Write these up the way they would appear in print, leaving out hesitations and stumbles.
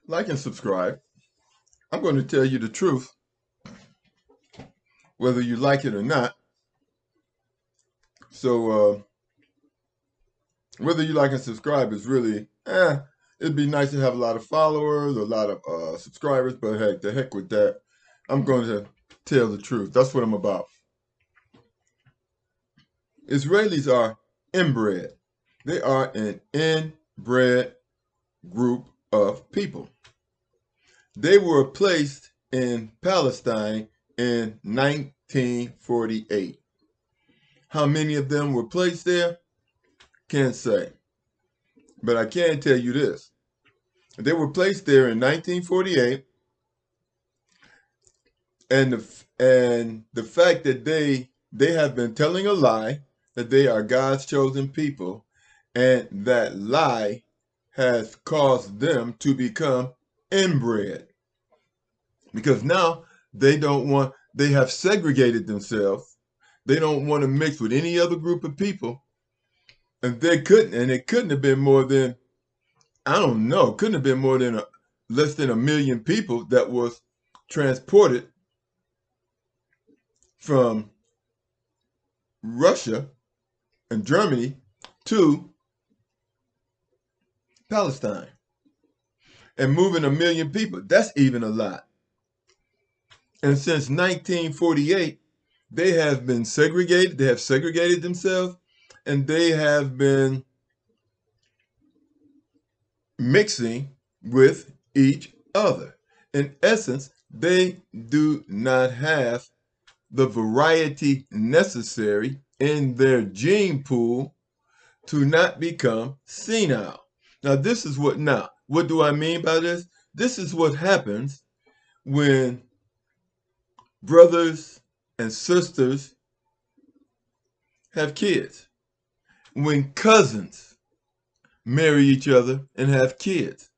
like and subscribe. I'm going to tell you the truth, whether you like it or not. So whether you like and subscribe is really, it'd be nice to have a lot of followers, a lot of subscribers, but heck, the heck with that. I'm going to tell the truth. That's what I'm about. Israelis are inbred. They are an inbred group of people. They were placed in Palestine in 1948. How many of them were placed there? Can't say. But I can tell you this. They were placed there in 1948, and the fact that they have been telling a lie that they are God's chosen people, and that lie has caused them to become inbred. Because now they have segregated themselves. They don't want to mix with any other group of people. And it couldn't have been more than, I don't know, couldn't have been more than less than 1 million people that was transported from Russia and Germany to Palestine. And moving 1 million people, that's even a lot. And since 1948, they have been segregated. They have segregated themselves, and they have been mixing with each other. In essence, they do not have the variety necessary in their gene pool to not become senile. Now, what do I mean by this? This is what happens when brothers and sisters have kids, when cousins marry each other and have kids,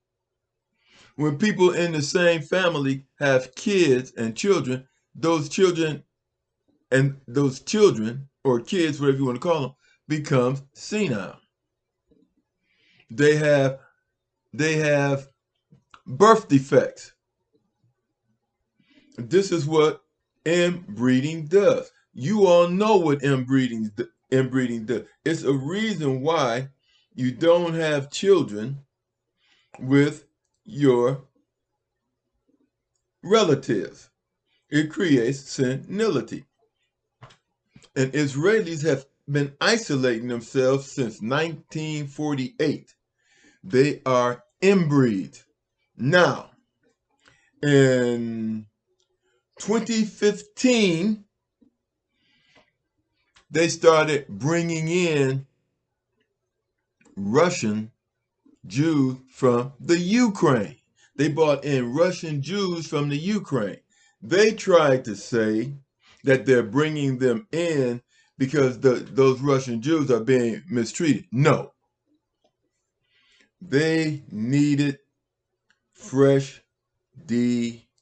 when people in the same family have kids and children, those children or kids, whatever you want to call them, becomes senile. They have birth defects. This is what inbreeding does. You all know what inbreeding does. It's a reason why you don't have children with your relatives. It creates senility. And Israelis have been isolating themselves since 1948. They are inbreeds. Now, in 2015, they started bringing in Russian Jews from the Ukraine. They brought in Russian Jews from the Ukraine. They tried to say that they're bringing them in because those Russian Jews are being mistreated. No. They needed fresh DNA.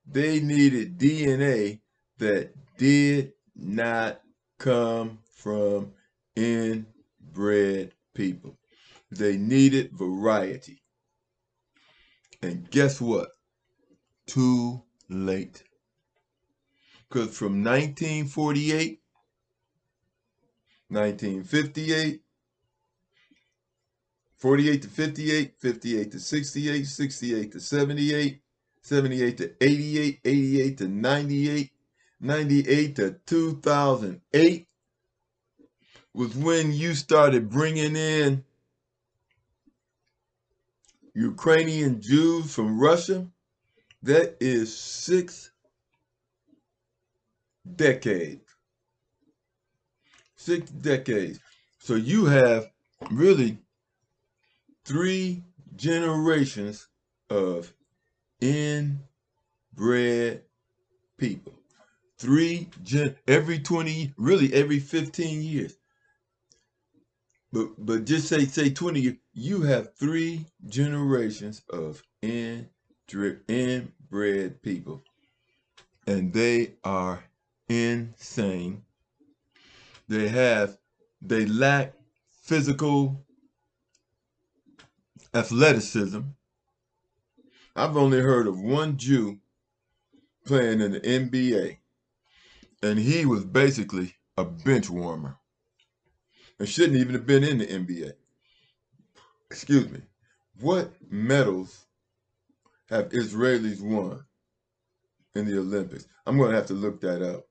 They needed DNA that did not come from inbred people. They needed variety. And guess what? Too late. Because from 1948, 1958, 48 to 58, 58 to 68, 68 to 78, 78 to 88, 88 to 98, 98 to 2008 was when you started bringing in Ukrainian Jews from Russia. That is 6 decades. 6 decades. So you have really 3 generations of inbred people. Every 20, really every 15 years. But just say 20 years, you have 3 generations of inbred people. And they are insane. They lack physical athleticism. I've only heard of one Jew playing in the NBA, and he was basically a bench warmer and shouldn't even have been in the NBA. Excuse me. What medals have Israelis won in the Olympics? I'm going to have to look that up.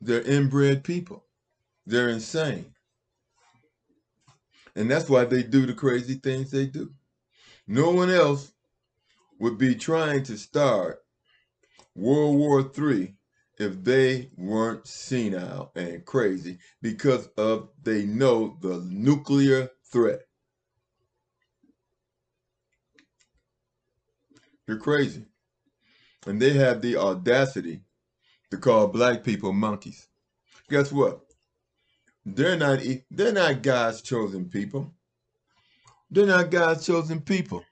They're inbred people. They're insane. And that's why they do the crazy things they do. No one else would be trying to start World War III if they weren't senile and crazy because of they know the nuclear threat. They're crazy. And they have the audacity to call black people monkeys. Guess what? They're not God's chosen people. They're not God's chosen people.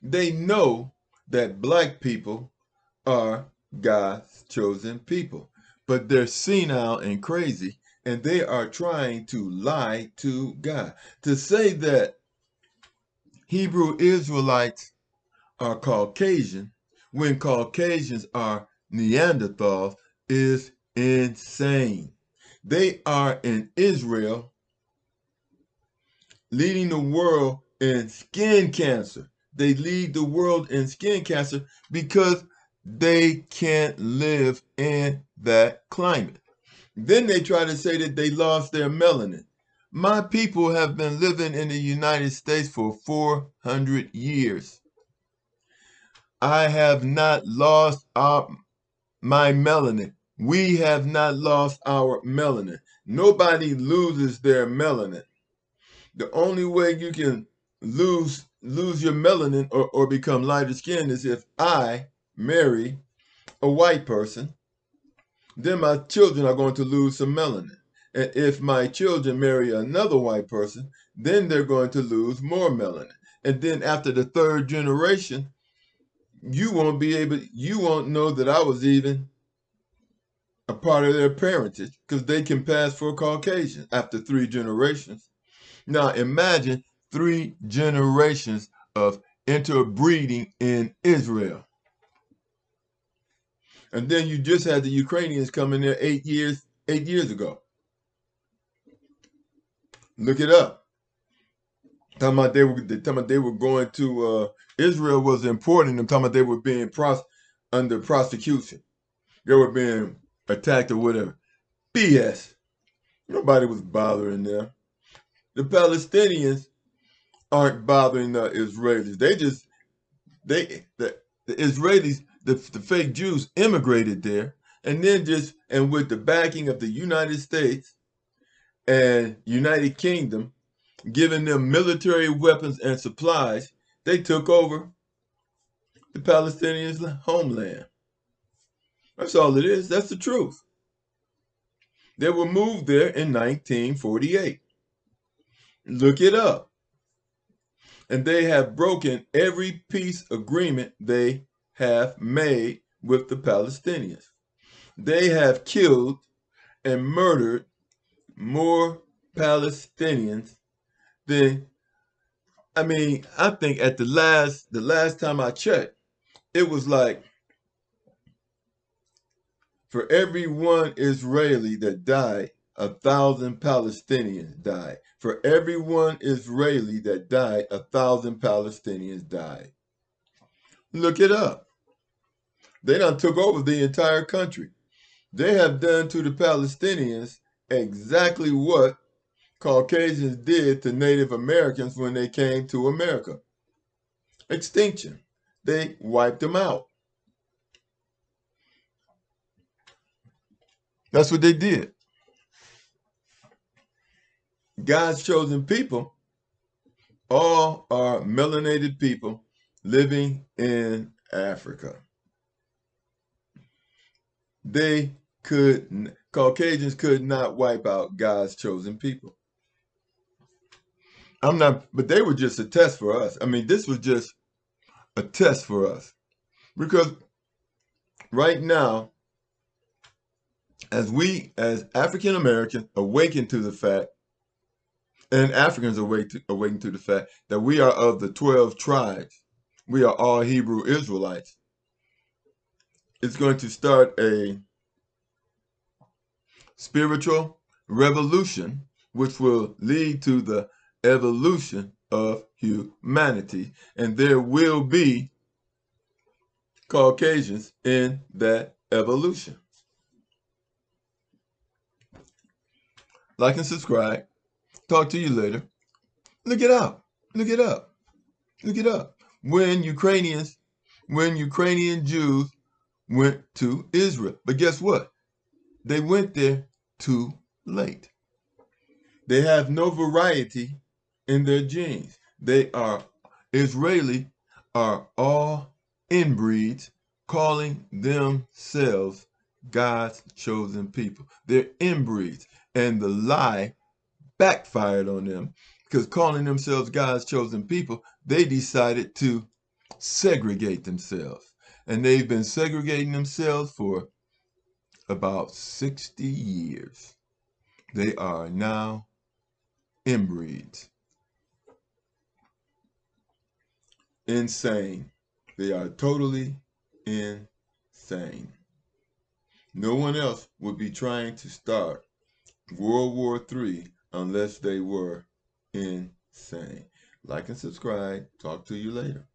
They know that black people are God's chosen people, but they're senile and crazy, and they are trying to lie to God. To say that Hebrew Israelites are Caucasian when Caucasians are Neanderthals is insane. They are in Israel leading the world in skin cancer. They lead the world in skin cancer because they can't live in that climate. Then they try to say that they lost their melanin. My people have been living in the United States for 400 years. I have not lost my melanin. We have not lost our melanin. Nobody loses their melanin. The only way you can lose your melanin or become lighter skinned is if I marry a white person. Then my children are going to lose some melanin. And if my children marry another white person, then they're going to lose more melanin. And then after the third generation, you won't know that I was even a part of their parentage because they can pass for Caucasian after 3 generations. Now imagine 3 generations of interbreeding in Israel. And then you just had the Ukrainians come in there 8 years ago. Look it up. Talking about they were going to Israel was importing them, talking about they were being under prosecution. They were being attacked or whatever. BS. Nobody was bothering them. The Palestinians aren't bothering the Israelis. The Israelis, the fake Jews immigrated there, and then and with the backing of the United States and United Kingdom, giving them military weapons and supplies, they took over the Palestinians' homeland. That's all it is. That's the truth. They were moved there in 1948. Look it up. And they have broken every peace agreement they have made with the Palestinians. They have killed and murdered more Palestinians than, I think at the last time I checked, it was like for every one Israeli that died, 1,000 Palestinians died. For every one Israeli that died, 1,000 Palestinians died. Look it up. They done took over the entire country. They have done to the Palestinians exactly what Caucasians did to Native Americans when they came to America. Extinction. They wiped them out. That's what they did. God's chosen people all are melanated people living in Africa. Caucasians could not wipe out God's chosen people. But they were just a test for us. This was just a test for us. Because right now, as we, as African Americans, awaken to the fact, And Africans are awakening to the fact that we are of the 12 tribes. We are all Hebrew Israelites. It's going to start a spiritual revolution, which will lead to the evolution of humanity. And there will be Caucasians in that evolution. Like and subscribe. Talk to you later. Look it up. Look it up. Look it up. When Ukrainian Jews went to Israel. But guess what? They went there too late. They have no variety in their genes. They are Israeli, are all inbreeds, calling themselves God's chosen people. They're inbreeds. And the lie backfired on them because calling themselves God's chosen people, they decided to segregate themselves. And they've been segregating themselves for about 60 years. They are now inbreeds. Insane. They are totally insane. No one else would be trying to start World War III unless they were insane. Like and subscribe. Talk to you later.